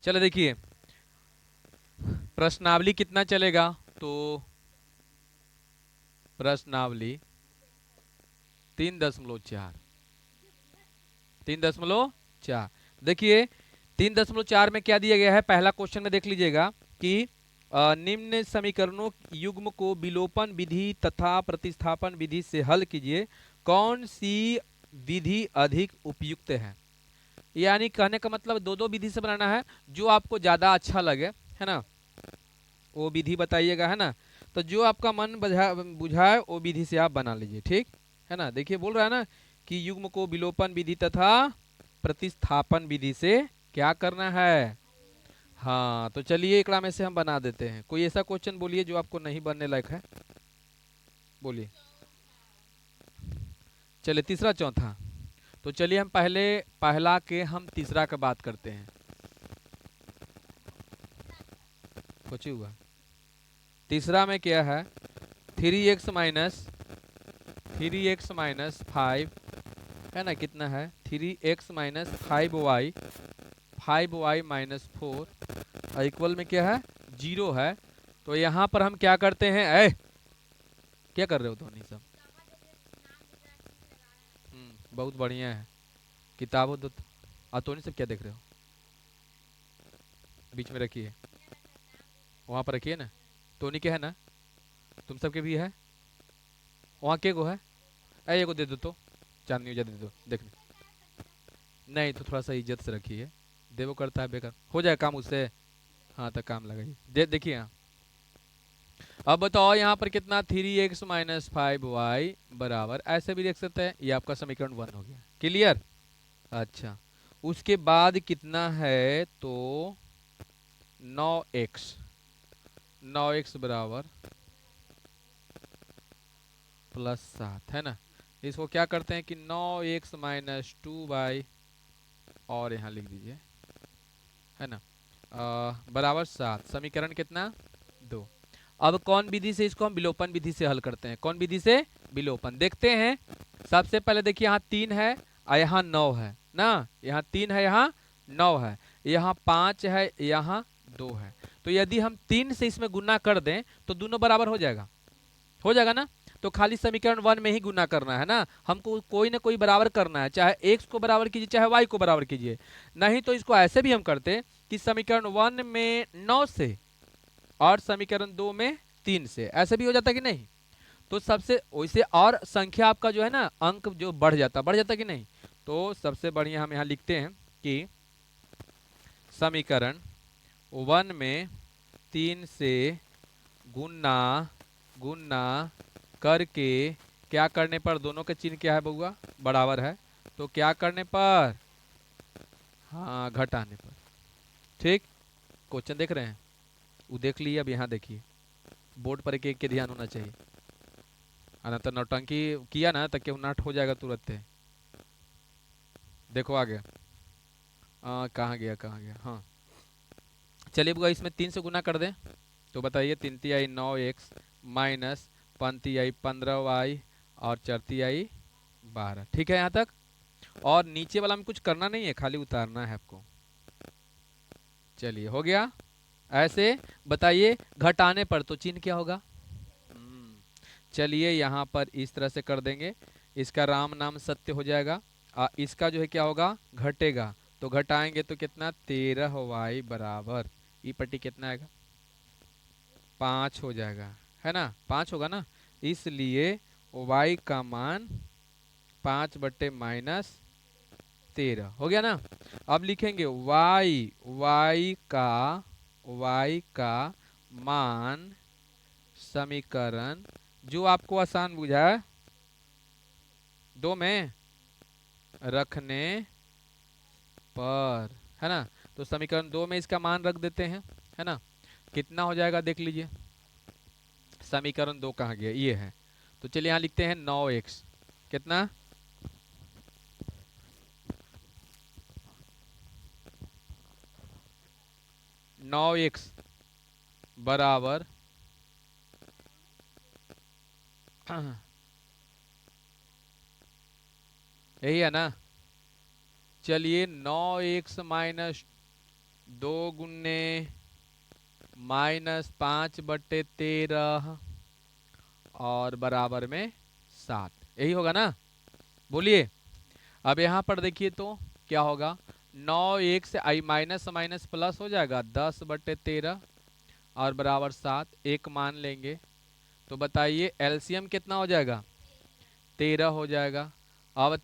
चलो देखिए, प्रश्नावली कितना चलेगा, तो प्रश्नावली 3.4, 3.4। देखिए 3.4 में क्या दिया गया है, पहला क्वेश्चन में देख लीजिएगा कि निम्न समीकरणों युग्म को विलोपन विधि तथा प्रतिस्थापन विधि से हल कीजिए, कौन सी विधि अधिक उपयुक्त है। यानी कहने का मतलब दो दो विधि से बनाना है, जो आपको ज्यादा अच्छा लगे, है ना, वो विधि बताइएगा, है ना। तो जो आपका मन बुझाए वो विधि से आप बना लीजिए, ठीक है ना। देखिए बोल रहा है ना कि युग्म को विलोपन विधि तथा प्रतिस्थापन विधि से क्या करना है। हाँ तो चलिए एकड़ा में से हम बना देते हैं। कोई ऐसा क्वेश्चन बोलिए जो आपको नहीं बनने लायक है, बोलिए। चलिए तीसरा चौथा, तो चलिए हम पहले पहला के हम तीसरा का बात करते हैं। सोचिए हुआ तीसरा में क्या है, 3x माइनस 5, है ना, कितना है 3x-5y, 5y-4 इक्वल में क्या है 0 है। तो यहाँ पर हम क्या करते हैं, क्या कर रहे हो धोनी सब। बहुत बढ़िया है, किताबों दो। धोनी सब क्या देख रहे हो, बीच में रखिए, वहाँ पर रखिए ना। टोनी के है ना, तुम सबके भी है, वहाँ के गो है, ये को दे दो तो, चांदनी उजा दे दो देखने। नहीं तो थोड़ा सा इज्जत से रखिए, देवो करता है बेकार हो जाए काम उससे। हाँ तो काम लगाइए, देखिए यहाँ। अब बताओ यहाँ पर कितना, 3x-5y बराबर, ऐसे भी देख सकते हैं, ये आपका समीकरण 1 हो गया, क्लियर। अच्छा, उसके बाद कितना है, तो 9x, 9x बराबर +7, है ना। इसको क्या करते हैं कि 9x-2y, और यहाँ लिख दीजिए, है ना, बराबर 7, समीकरण कितना 2। अब कौन विधि से इसको हम विलोपन विधि से हल करते हैं, कौन विधि से विलोपन, देखते हैं। सबसे पहले देखिए यहाँ 3 है और यहाँ 9 है ना, यहाँ 3 है यहाँ 9 है, यहाँ 5 है यहाँ 2 है। तो यदि हम 3 से इसमें गुना कर दें तो दोनों बराबर हो जाएगा ना। तो खाली समीकरण 1 में ही गुना करना है ना, हमको कोई ना कोई बराबर करना है, चाहे x को बराबर कीजिए चाहे y को बराबर कीजिए। नहीं तो इसको ऐसे भी हम करते कि समीकरण 1 में 9 से और समीकरण 2 में 3 से, ऐसे भी हो जाता कि नहीं। तो सबसे वैसे और संख्या आपका जो है ना, अंक जो बढ़ जाता कि नहीं। तो सबसे बढ़िया हम यहाँ लिखते हैं कि समीकरण 1 में 3 से गुना गुना करके, क्या करने पर, दोनों के चिन्ह क्या है बउआ, बराबर है, तो क्या करने पर, हाँ घटाने पर, ठीक। क्वेश्चन देख रहे हैं, वो देख लिए, अब यहाँ देखिए, बोर्ड पर एक के ध्यान होना चाहिए, ना तो नौटंकी किया ना तो क्यों नट हो जाएगा तुरंत है। देखो आगे, कहाँ गया, हाँ। चलिए बुआ इसमें 3 से गुना कर दें, तो बताइए, 3 9 एक्स माइनस 15y और 4 12, ठीक है यहाँ तक। और नीचे वाला में कुछ करना नहीं है, खाली उतारना है आपको। चलिए हो गया। ऐसे बताइए घटाने पर तो चिन्ह क्या होगा। चलिए यहाँ पर इस तरह से कर देंगे, इसका राम नाम सत्य हो जाएगा, इसका जो है क्या होगा घटेगा, तो घटाएंगे तो कितना 13y बराबर, ई पट्टी कितना आएगा 5 हो जाएगा, है ना, 5 होगा ना। इसलिए y का मान 5/-13 हो गया ना। अब लिखेंगे y का मान, समीकरण जो आपको आसान बुझाए 2 में रखने पर, है ना। तो समीकरण 2 में इसका मान रख देते हैं, है ना। कितना हो जाएगा देख लीजिए, समीकरण 2 कहाँ गया, ये है। तो चलिए यहाँ लिखते हैं 9x, कितना 9x बराबर यही है ना। चलिए 9x-2 2 गुन्ने -5/13 और बराबर में 7, यही होगा ना। बोलिए। अब यहाँ पर देखिए तो क्या होगा, 9 1 से आई माइनस माइनस प्लस हो जाएगा 10/13 और बराबर 7, एक मान लेंगे तो बताइए एलसीएम कितना हो जाएगा, 13 हो जाएगा। अब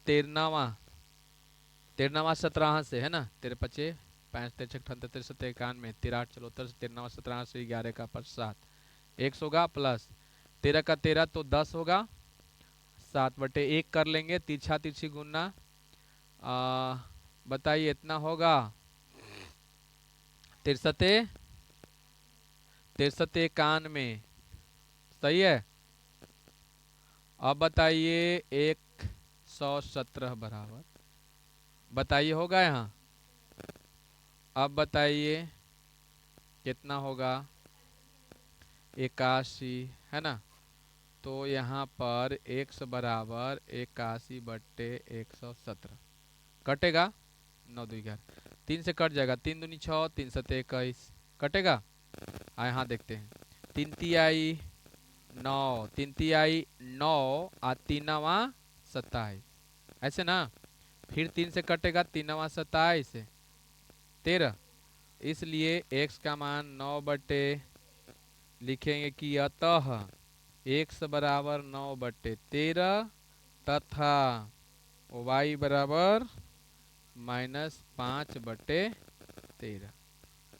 13वां 17 से है ना, 13 पचे 5 3 6 63 91 13 चलो 13वां 17 से 11 का पर 7 1 होगा प्लस 13 का 13 तो 10 होगा, 7/1 कर लेंगे, तिरछा तिरछी गुना बताइए इतना होगा, 63 63 91, सही है। अब बताइए 117 बराबर, बताइए होगा यहाँ। अब बताइए कितना होगा, 81 है ना। तो यहाँ पर x बराबर 81/117 कटेगा, 9 2 11 3 से कट जाएगा, 3 दूनी 6 3 7 21 कटेगा। यहाँ देखते हैं, 3 तिहाई 9 3 तिहाई 9 और 3वां 27, ऐसे ना। फिर 3 से कटेगा, 3वां 27 13, इसलिए x का मान 9 लिखेंगे कि अतः x बराबर 9/13 तथा y बराबर -5/13,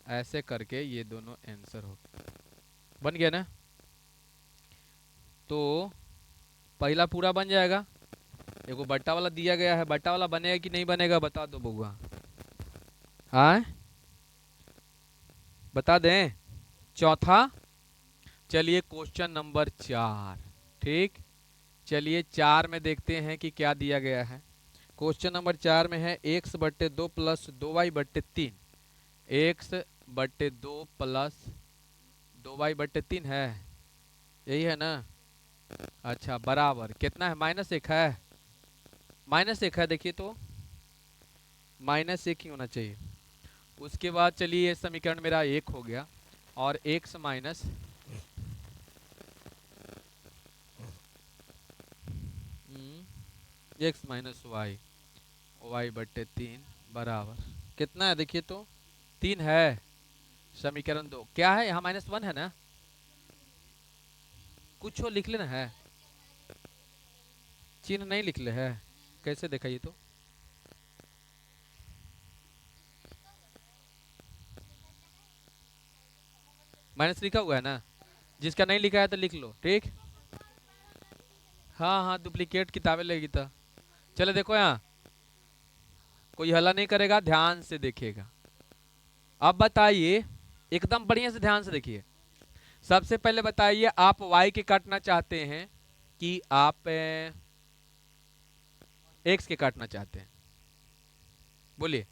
ऐसे करके ये दोनों आंसर हो बन गया ना। तो पहला पूरा बन जाएगा, एगो बट्टा वाला दिया गया है, बट्टा वाला बनेगा कि नहीं बनेगा बता दो बउआ, हाँ बता दें। चौथा, चलिए क्वेश्चन नंबर 4, ठीक। चलिए 4 में देखते हैं कि क्या दिया गया है। क्वेश्चन नंबर 4 में है x/2 plus 2y/3, x/2 plus 2y/3 है, यही है ना। अच्छा बराबर कितना है, -1 है, -1 है, देखिए तो -1 ही होना चाहिए। उसके बाद चलिए ये समीकरण मेरा 1 हो गया और x माइनस वाई, y/3 बराबर कितना है, देखिए तो 3 है। समीकरण 2 क्या है, यहाँ -1 है ना, कुछ हो लिख लेना है, चिन्ह नहीं लिख ले है, कैसे दिखाइए तो। माइनस लिखा हुआ है ना, जिसका नहीं लिखा है तो लिख लो, ठीक। हाँ हाँ डुप्लीकेट किताबें लेगी तो चले देखो, यहाँ कोई हल्ला नहीं करेगा, ध्यान से देखिएगा। अब बताइए एकदम बढ़िया से ध्यान से देखिए। सबसे पहले बताइए आप y के काटना चाहते हैं कि आप x के काटना चाहते हैं, बोलिए।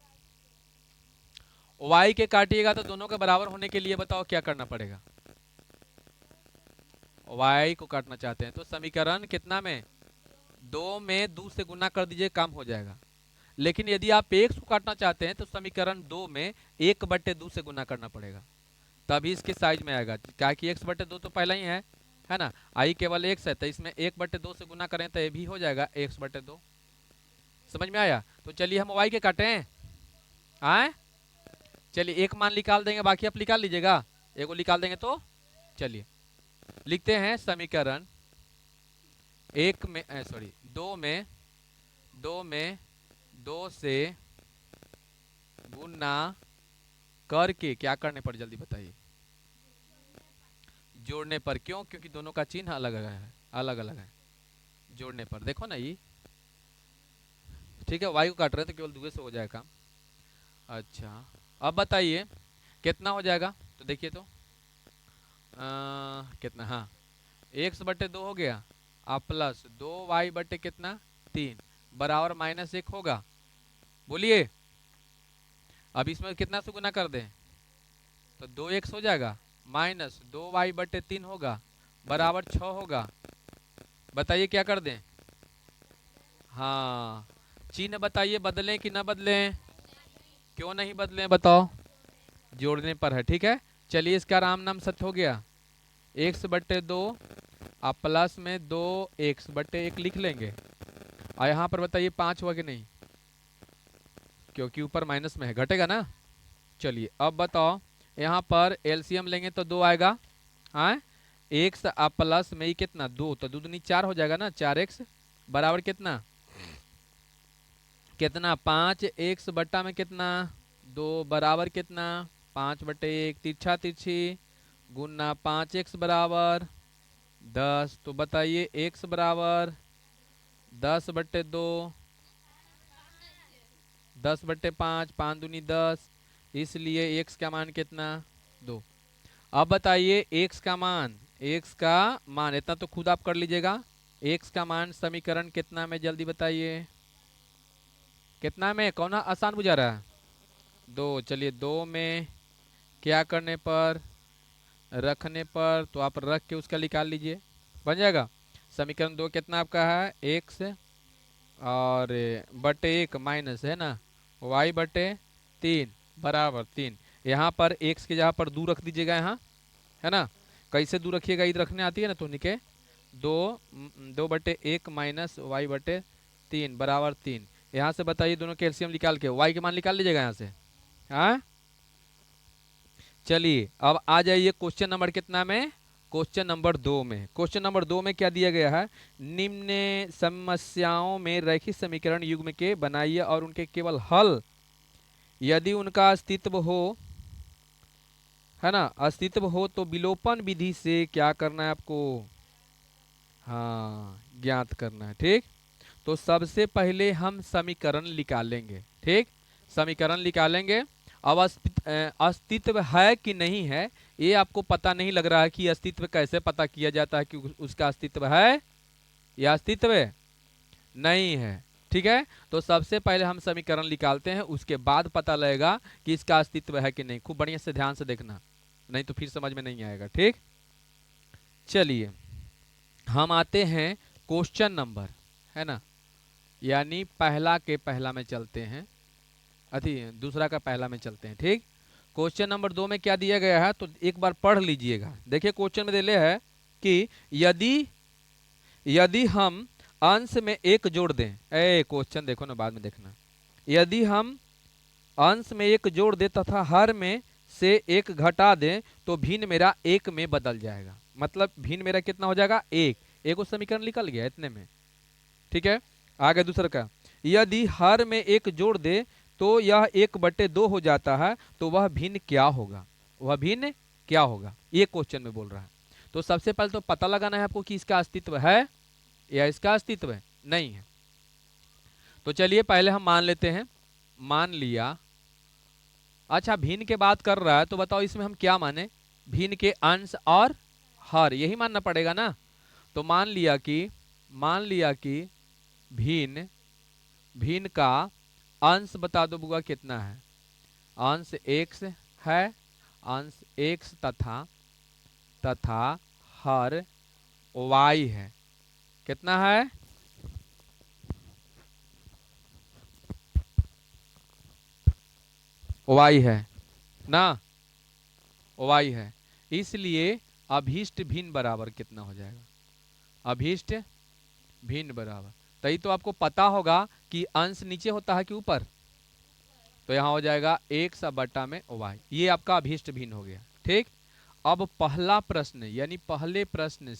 y के काटिएगा तो दोनों के बराबर होने के लिए बताओ क्या करना पड़ेगा, y को काटना चाहते हैं तो समीकरण कितना में 2 में 2 से गुना कर दीजिए, काम हो जाएगा। लेकिन यदि आप x को काटना चाहते हैं तो समीकरण 2 में 1/2 से गुना करना पड़ेगा, तभी इसके साइज में आएगा, क्या कि x/2 तो पहला ही है ना, आई केवल x है तो इसमें 1/2 से गुना करें तो ये भी हो जाएगा x/2। समझ में आया। तो चलिए हम y के काटें, आए चलिए एक मान निकाल देंगे, बाकी आप निकाल लीजिएगा, एगो निकाल देंगे तो चलिए लिखते हैं समीकरण 1 में सॉरी 2 में 2 से गुना करके क्या करने पर, जल्दी बताइए, जोड़ने पर। क्यों, क्योंकि दोनों का चिन्ह अलग अलग है, अलग अलग है, जोड़ने पर देखो ना ये, ठीक है। y को काट रहे हैं तो केवल 2 से हो जाएगा। अच्छा अब बताइए कितना हो जाएगा, तो देखिए तो कितना, हाँ x/2 हो गया आप प्लस 2y/ कितना 3 बराबर -1 होगा, बोलिए। अब इसमें कितना से गुना कर दें तो 2x हो जाएगा, -2y/3 होगा बराबर 6 होगा। बताइए क्या कर दें, हाँ चिन्ह बताइए बदलें कि ना बदलें, क्यों नहीं बदलें बताओ। जोड़ने पर है, ठीक है। चलिए इसका राम नाम सत्य हो गया, एक्स बटे दो आप प्लस में 2x/1 लिख लेंगे। और यहाँ पर बताइए 5 हुआ कि नहीं, क्योंकि ऊपर माइनस में है, घटेगा ना। चलिए अब बताओ, यहाँ पर एलसीएम लेंगे तो 2 आएगा, हाँ। एक्स प्लस में ही कितना 2, तो 2 दूनी 4 हो जाएगा ना, 4x बराबर कितना कितना 5x बट्टा में कितना 2 बराबर कितना 5/1, तिरछा तिरछी गुना 5x बराबर 10। तो बताइए x बराबर 10/2, 10/5, 5 दूनी 10, इसलिए x का मान कितना 2। अब बताइए x का मान, x का मान इतना तो खुद आप कर लीजिएगा, x का मान समीकरण कितना में जल्दी बताइए, कितना में, कौन आसान बुझा रहा है, 2। चलिए 2 में क्या करने पर, रखने पर, तो आप रख के उसका निकाल लीजिए, बन जाएगा। समीकरण 2 कितना आपका है, x और बटे 1 माइनस है ना y/3 बराबर 3। यहाँ पर x के जगह पर 2 रख दीजिएगा, यहाँ है ना। कैसे 2 रखिएगा, इधर रखने आती है ना, तो निके 2/1 माइनस y/3 बराबर 3। यहाँ से बताइए दोनों के एलसीएम निकाल के y के मान निकाल लीजिएगा यहाँ से, हाँ। चलिए अब आ जाइए क्वेश्चन नंबर कितना में, क्वेश्चन नंबर 2 में। क्वेश्चन नंबर 2 में क्या दिया गया है, निम्न समस्याओं में रैखिक समीकरण युग्म के बनाइए और उनके केवल हल यदि उनका अस्तित्व हो, है ना, अस्तित्व हो तो विलोपन विधि से क्या करना है आपको, हाँ ज्ञात करना है, ठीक। तो सबसे पहले हम समीकरण निकालेंगे, ठीक, समीकरण निकालेंगे। अब अस्तित्व है कि नहीं है ये आपको पता नहीं लग रहा है कि अस्तित्व कैसे पता किया जाता है कि उसका अस्तित्व है या अस्तित्व नहीं है, ठीक है। तो सबसे पहले हम समीकरण निकालते हैं, उसके बाद पता लगेगा कि इसका अस्तित्व है कि नहीं। खूब बढ़िया से ध्यान से देखना, नहीं तो फिर समझ में नहीं आएगा, ठीक। चलिए हम आते हैं क्वेश्चन नंबर, है ना, यानी पहला के पहला में चलते हैं, अति दूसरा का पहला में चलते हैं, ठीक। क्वेश्चन नंबर 2 में क्या दिया गया है, तो एक बार पढ़ लीजिएगा। देखिए क्वेश्चन में दिया है कि यदि यदि हम अंश में 1 जोड़ दें, क्वेश्चन देखो ना, बाद में देखना, यदि हम अंश में 1 जोड़ दें तथा हर में से 1 घटा दें तो भिन्न मेरा 1 में बदल जाएगा। मतलब भिन्न मेरा कितना हो जाएगा, 1। एक समीकरण निकल गया इतने में, ठीक है। आगे दूसरा का, यदि हर में 1 जोड़ दे तो यह 1/2 हो जाता है, तो वह भिन्न क्या होगा, वह भिन्न क्या होगा, ये क्वेश्चन में बोल रहा है। तो सबसे पहले तो पता लगाना है आपको कि इसका अस्तित्व है या इसका अस्तित्व नहीं है। तो चलिए पहले हम मान लेते हैं, मान लिया। अच्छा भिन्न के बात कर रहा है तो बताओ इसमें हम क्या माने, भिन्न के अंश और हर, यही मानना पड़ेगा ना। तो मान लिया कि भिन्न भिन्न का अंश बता दो बुआ कितना है, अंश x है, अंश x तथा हर y है, कितना है, y है ना, y है। इसलिए अभीष्ट भिन्न बराबर कितना हो जाएगा, अभीष्ट भिन्न बराबर, तभी तो आपको पता होगा कि अंश नीचे होता है कि ऊपर, तो यहाँ हो जाएगा x बटा में y, ये आपका अभीष्ट भिन्न हो गया, ठीक। अब पहला प्रश्न, यानी पहले प्रश्न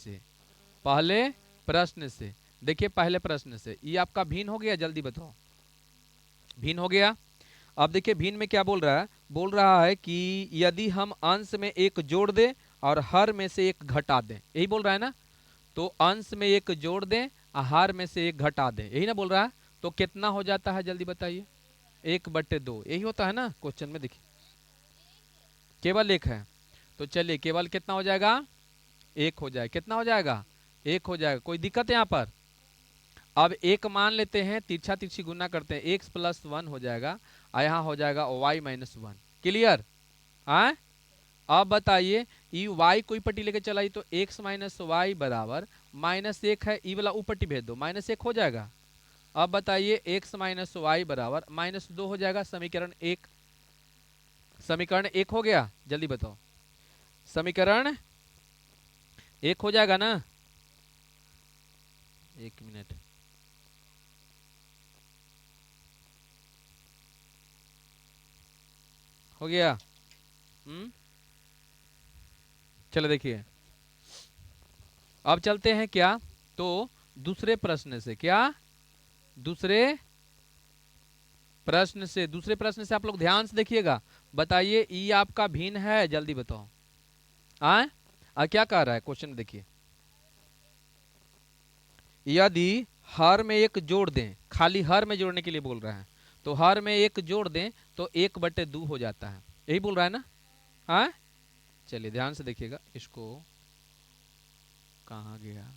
से देखिए, पहले प्रश्न से ये आपका भिन्न हो गया, जल्दी बताओ, भिन्न हो गया। अब देखिए भिन्न में क्या बोल रहा है कि यदि हम अंश में 1 जोड़ दें और हर में से 1 घटा दें, यही बोल रहा है ना। तो अंश में 1 जोड़ दें और हर में से 1 घटा दें, यही ना बोल रहा है। तो कितना हो जाता है जल्दी बताइए, 1/2, यही होता है ना क्वेश्चन में। देखिए केवल 1 है, तो चलिए केवल कितना हो जाएगा, 1 हो जाएगा, कितना हो जाएगा, 1 हो जाएगा। कोई दिक्कत है यहाँ पर। अब 1 मान लेते हैं, तिरछा तिरछी गुना करते हैं, x + 1 हो जाएगा और यहाँ हो जाएगा y - 1, क्लियर। हाँ अब बताइए, ई y कोई पट्टी लेके चलाई तो x - y बराबर -1 है, ई वाला ऊपट्टी भेज दो, -1 हो जाएगा। अब बताइए x - y बराबर -2 हो जाएगा, समीकरण 1। समीकरण एक हो गया, जल्दी बताओ। समीकरण एक हो जाएगा ना? एक मिनट, हो गया। चलो देखिए, अब चलते हैं क्या, तो दूसरे प्रश्न से। क्या? दूसरे प्रश्न से आप लोग ध्यान से देखिएगा। बताइए, ई आपका भिन्न है? जल्दी बताओ। क्या कह रहा है क्वेश्चन? देखिए, यदि हर में एक जोड़ दें, खाली हर में जोड़ने के लिए बोल रहा है, तो हर में एक जोड़ दें तो 1/2 हो जाता है, यही बोल रहा है ना? हाँ, चलिए ध्यान से देखिएगा इसको। कहाँ गया?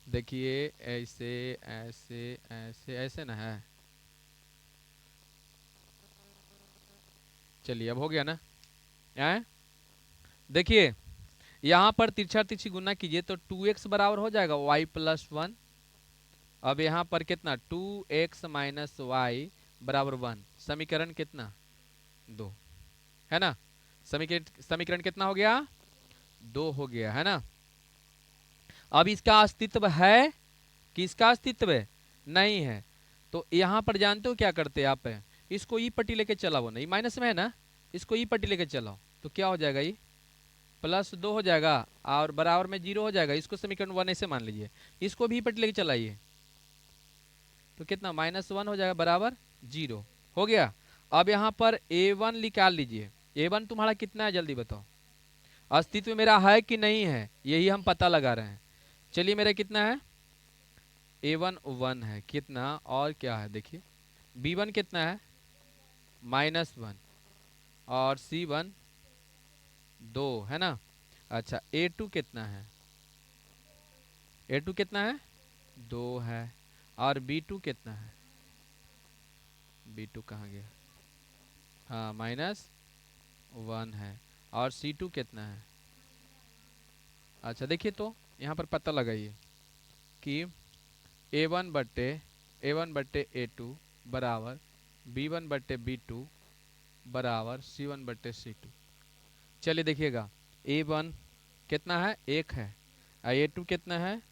देखिए, ऐसे ऐसे ऐसे ऐसे ना है। चलिए, अब हो गया ना? देखिए, यहाँ पर तिरछा तिरछी गुना कीजिए तो 2x बराबर हो जाएगा y+1। अब यहाँ पर कितना? 2x - y बराबर 1। समीकरण कितना? 2, है ना? समीकरण कितना हो गया? 2 हो गया, है ना? अब इसका अस्तित्व है कि इसका अस्तित्व नहीं है, तो यहाँ पर जानते हो क्या करते हैं आप? इसको ई पट्टी लेके चलाओ, नहीं माइनस में है ना, इसको ई पट्टी लेके चलाओ तो क्या हो जाएगा? ये +2 हो जाएगा और बराबर में 0 हो जाएगा। इसको समीकरण 1 ऐसे मान लीजिए, इसको भी पट्टी लेके चलाइए तो कितना? -1 हो जाएगा बराबर 0 हो गया। अब यहाँ पर a1 निकाल लीजिए। a1 तुम्हारा कितना है? जल्दी बताओ। अस्तित्व मेरा है कि नहीं है, यही हम पता लगा रहे हैं। चलिए, मेरा कितना है? a1 1 है। कितना और क्या है? देखिए, b1 कितना है? -1 और c1 2, है ना? अच्छा, a2 कितना है? a2 कितना है? 2 है। और b2 कितना है? b2 कहाँ गया? हाँ, -1 है। और c2 कितना है? अच्छा, देखिए तो यहाँ पर पता लगाइए कि a1/a2 बराबर b1/b2 बराबर c1/c2। चलिए देखिएगा, a1 कितना है? 1 है। a2 कितना है?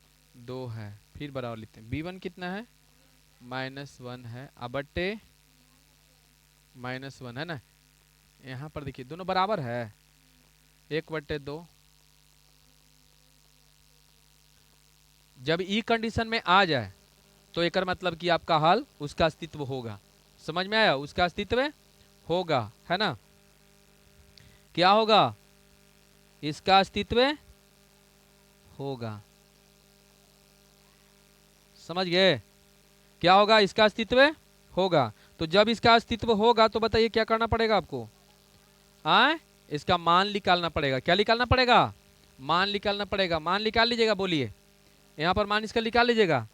2 है। फिर बराबर लिखते हैं, b1 कितना है? -1 है, अब बट्टे -1 है ना? यहाँ पर देखिए दोनों बराबर है, 1/2। जब ई कंडीशन में आ जाए तो एक मतलब कि आपका हल, उसका अस्तित्व होगा। समझ में आया? उसका अस्तित्व होगा, है ना? क्या होगा? इसका अस्तित्व होगा। समझ गए? क्या होगा? इसका अस्तित्व होगा। तो जब इसका अस्तित्व होगा तो बताइए क्या करना पड़ेगा आपको? इसका मान निकालना पड़ेगा। क्या निकालना पड़ेगा? मान निकालना पड़ेगा। मान निकाल लीजिएगा, बोलिए। यहाँ पर मान इसका निकाल लीजिएगा।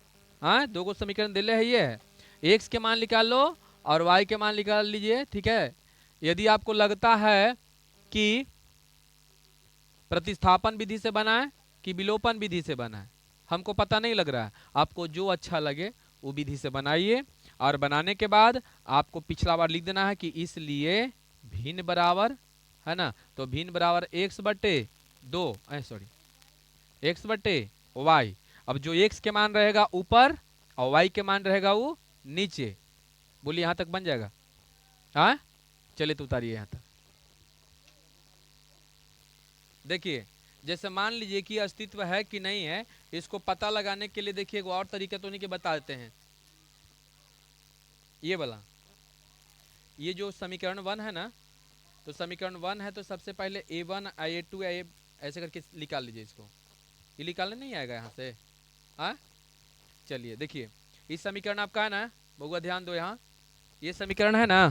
दो को समीकरण दिले है, ये है। एक्स के मान निकाल लो और वाई के मान निकाल लीजिए, ठीक है? यदि आपको लगता है कि प्रतिस्थापन विधि से बना है कि विलोपन विधि से बना है, हमको पता नहीं लग रहा है। आपको जो अच्छा लगे वो विधि से बनाइए, और बनाने के बाद आपको पिछला बार लिख देना है कि इसलिए भिन्न बराबर, है ना? तो भिन्न बराबर x/2, x/y। अब जो x के मान रहेगा ऊपर और y के मान रहेगा वो नीचे। बोलिए, यहां तक बन जाएगा? चलिए तो उतारिए यहां तक। देखिए, जैसे मान लीजिए कि अस्तित्व है कि नहीं है, इसको पता लगाने के लिए देखिए और तरीका तो नहीं के बता देते हैं। ये वाला, ये जो समीकरण 1 है ना, तो समीकरण 1 है तो सबसे पहले a1 a2 ऐसे करके निकाल लीजिए इसको। ये निकालने नहीं आएगा यहाँ से? चलिए देखिए, इस समीकरण आपका है ना, बहुआ ध्यान दो। यहाँ ये समीकरण है ना,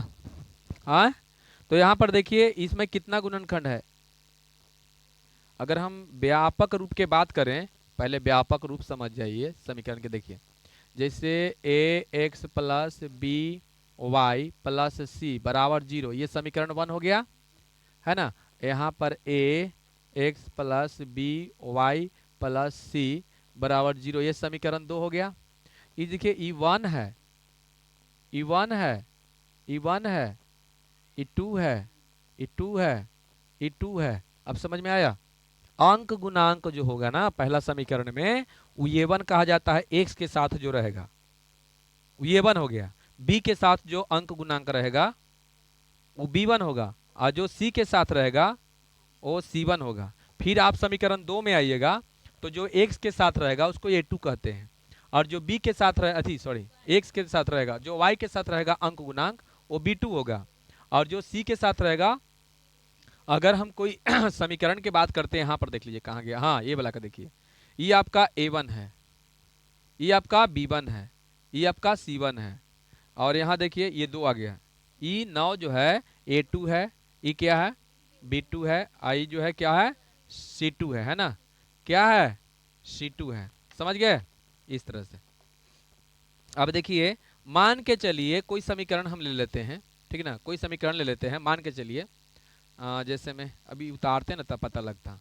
तो यहाँ पर देखिए इसमें कितना गुणनखंड है। अगर हम व्यापक रूप के बात करें, पहले व्यापक रूप समझ जाइए समीकरण के। देखिए, जैसे ax + by + c बराबर 0, ये समीकरण 1 हो गया, है ना? यहाँ पर ax + by + c बराबर 0, ये समीकरण 2 हो गया। ये देखिए, ई 1 है E1 है, E1 है, E2 है, E2 है, E2 है। अब समझ में आया? अंक गुणांक जो होगा ना पहला समीकरण में, वो ये1 कहा जाता है, एक्स के साथ जो रहेगा ये वन हो गया। बी के साथ जो अंक गुणांक रहेगा वो B1 होगा, और जो C के साथ रहेगा वो C1 होगा। फिर आप समीकरण 2 में आइएगा, तो जो x के साथ रहेगा उसको A2 कहते हैं, और जो b के साथ रहे अथी सॉरी x के साथ रहेगा, जो y के साथ रहेगा अंक गुणांक, वो B2 होगा। और जो c के साथ रहेगा, अगर हम कोई समीकरण की बात करते हैं, यहाँ पर देख लीजिए कहाँ गया, हाँ ये वाला का देखिए, ये आपका A1 है, ये आपका B1 है, ये आपका C1 है, और यहाँ देखिए ये 2 आ गया। E9 जो है A2 है, E क्या है B2 है, I जो है क्या है C2 है ना, क्या है C2 है। समझ गए? इस तरह से। अब देखिए, मान के चलिए कोई समीकरण हम ले लेते हैं, ठीक है ना, कोई समीकरण ले लेते हैं, मान के चलिए जैसे में अभी उतारते ना तब पता लगता,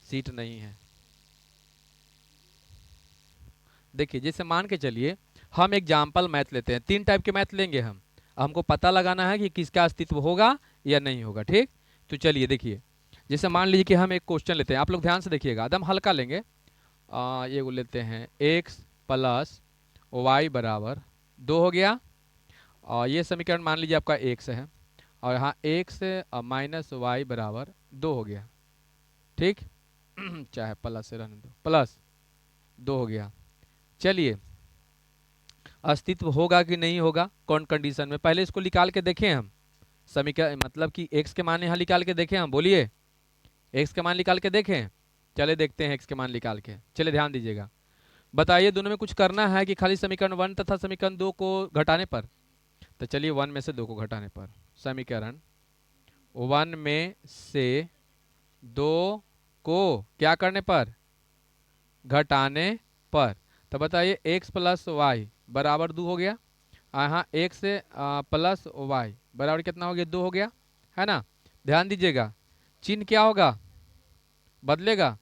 सीट नहीं है। देखिए जैसे मान के चलिए हम एग्जाम्पल मैथ लेते हैं, 3 टाइप के मैथ लेंगे हम, हमको पता लगाना है कि किसका अस्तित्व होगा या नहीं होगा। ठीक, तो चलिए देखिए, जैसे मान लीजिए कि हम एक क्वेश्चन लेते हैं, आप लोग ध्यान से देखिएगा, एकदम हल्का लेंगे। ये वो लेते हैं x प्लस वाई बराबर 2 हो गया, और ये समीकरण मान लीजिए आपका x है, और यहाँ x माइनस वाई बराबर 2 हो गया। ठीक चाहे प्लस से रहने दो, प्लस 2 हो गया। चलिए, अस्तित्व होगा कि नहीं होगा, कौन कंडीशन में, पहले इसको निकाल के देखें हम, समीकरण मतलब कि x के मान यहाँ निकाल के देखें हम, बोलिए x के मान निकाल के देखें। चले देखते हैं x के मान निकाल के, चले ध्यान दीजिएगा। बताइए दोनों में कुछ करना है कि खाली समीकरण 1 तथा समीकरण 2 को घटाने पर? तो चलिए 1 में से 2 को घटाने पर, समीकरण 1 में से 2 को क्या करने पर? घटाने पर। तो बताइए x प्लस वाई बराबर 2 हो गया, यहाँ x प्लस वाई बराबर कितना हो गया? 2 हो गया, है ना। ध्यान दीजिएगा, चिन्ह क्या होगा? बदलेगा।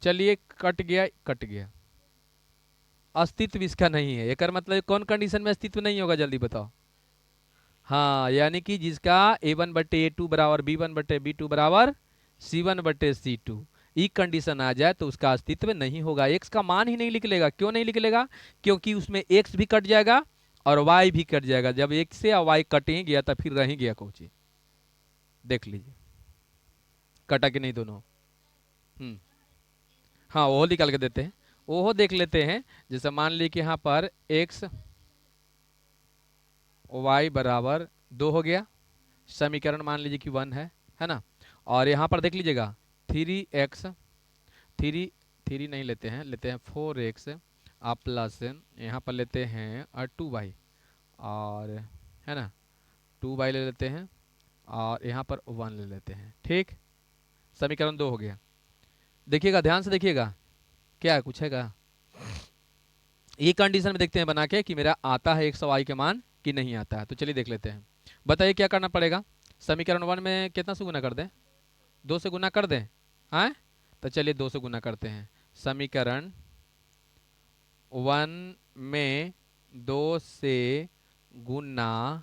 चलिए कट गया, कट गया, अस्तित्व इसका नहीं है। एक मतलब कौन कंडीशन में अस्तित्व नहीं होगा, जल्दी बताओ। हाँ, यानी कि जिसका A1/A2 बराबर B1/B2 बराबर C1/C2, ई कंडीशन आ जाए तो उसका अस्तित्व नहीं होगा, x का मान ही नहीं निकलेगा। क्यों नहीं निकलेगा? क्योंकि उसमें x भी कट जाएगा और y भी कट जाएगा। जब x से y कट ही गया तो फिर रह ही गया कुछ। देख लीजिए कटा कि नहीं दोनों। हाँ वो निकाल के देते हैं, वो देख लेते हैं। जैसे मान ली कि यहाँ पर x y बराबर 2 हो गया, समीकरण मान लीजिए कि 1 है ना। और यहाँ पर देख लीजिएगा 3x, थ्री नहीं लेते हैं, लेते हैं 4x आप प्लस यहाँ पर लेते हैं 2y, और है ना 2y ले लेते हैं, और यहाँ पर 1 ले लेते हैं। ठीक, समीकरण 2 हो गया। देखिएगा ध्यान से देखिएगा, क्या है कुछ हैगा? ये कंडीशन में देखते हैं बना के कि मेरा आता है 100y के मान कि नहीं आता है। तो चलिए देख लेते हैं, बताइए क्या करना पड़ेगा। समीकरण 1 में कितना से गुना कर दें? 2 से गुना कर दें, हाँ। तो चलिए 2 से गुना करते हैं। समीकरण 1 में 2 से गुना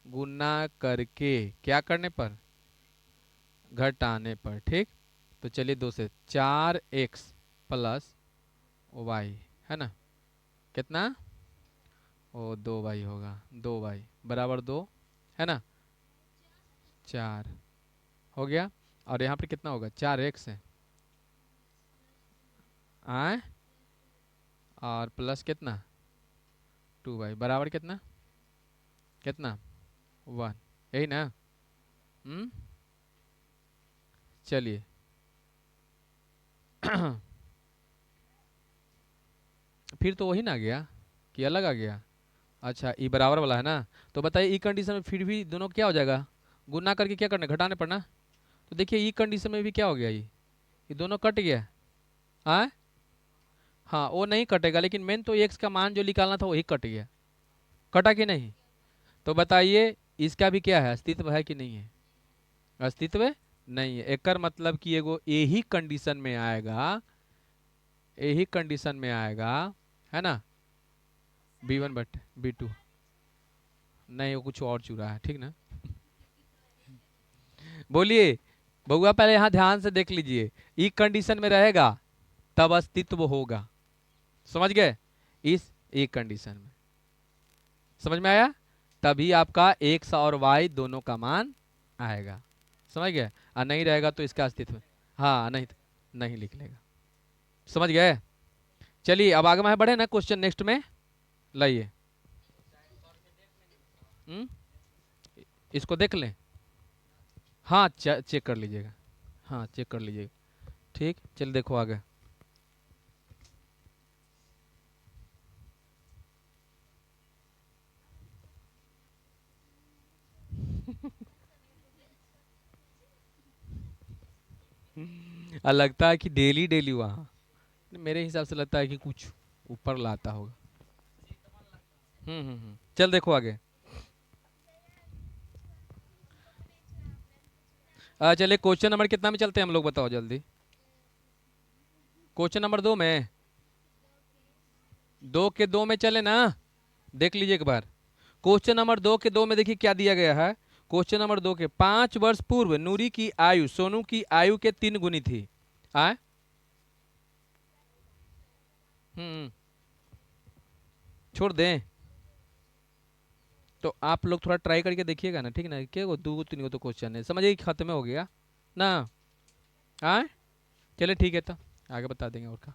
गुना करके क्या करने पर? घटाने पर। ठीक, तो चलिए 2 से 4x प्लस वाई, है ना, कितना? ओ 2y होगा, 2y बराबर 2, है ना, 4 हो गया। और यहाँ पर कितना होगा? 4x है, आए, और प्लस कितना? 2y बराबर कितना? कितना? 1, यही ना। चलिए फिर तो वही ना आ गया कि अलग आ गया? अच्छा, ई बराबर वाला है ना। तो बताइए ई कंडीशन में फिर भी दोनों क्या हो जाएगा? गुना करके क्या करना? घटाने पर ना। तो देखिए ई कंडीशन में भी क्या हो गया, ये दोनों कट गया, हाँ। हाँ वो नहीं कटेगा, लेकिन मेन तो एक्स का मान जो निकालना था वही कट गया, कटा कि नहीं? तो बताइए इसका भी क्या है, अस्तित्व है कि नहीं है? अस्तित्व नहीं है। एक मतलब कि एगो यही कंडीशन में आएगा, यही कंडीशन में आएगा, है ना, B1/B2। नहीं, वो कुछ और चूरा है, ठीक ना। बोलिए बउआ, पहले यहाँ ध्यान से देख लीजिए, ई कंडीशन में रहेगा तब अस्तित्व होगा, समझ गए, इस एक कंडीशन में, समझ में आया, तभी आपका एक्स और वाई दोनों का मान आएगा, समझ गए, और नहीं रहेगा तो इसका अस्तित्व, हाँ नहीं, नहीं लिख लेगा, समझ गए। चलिए अब आगे में बढ़े ना, क्वेश्चन नेक्स्ट में लाइए। हम्म, इसको देख लें, हाँ चेक कर लीजिएगा, हाँ चेक कर लीजिएगा, ठीक, चलिए देखो आगे। और लगता है कि डेली डेली वहाँ, मेरे हिसाब से लगता है कि कुछ ऊपर लाता होगा। चल देखो आगे। चलिए क्वेश्चन नंबर कितना में चलते हैं हम लोग, बताओ जल्दी। क्वेश्चन नंबर 2 में, 2 के 2 में चले ना, देख लीजिए एक बार। क्वेश्चन नंबर 2 के 2 में देखिए क्या दिया गया है। क्वेश्चन नंबर 2 के 5 वर्ष पूर्व नूरी की आयु सोनू की आयु के 3 गुनी थी। आए, हम्म, छोड़ दें, तो आप लोग थोड़ा ट्राई करके देखिएगा ना, ठीक ना, क्या वो 2 3 तो क्वेश्चन है, समझिए कि खत्म हो गया ना। आए, चलिए ठीक है, तो आगे बता देंगे और का।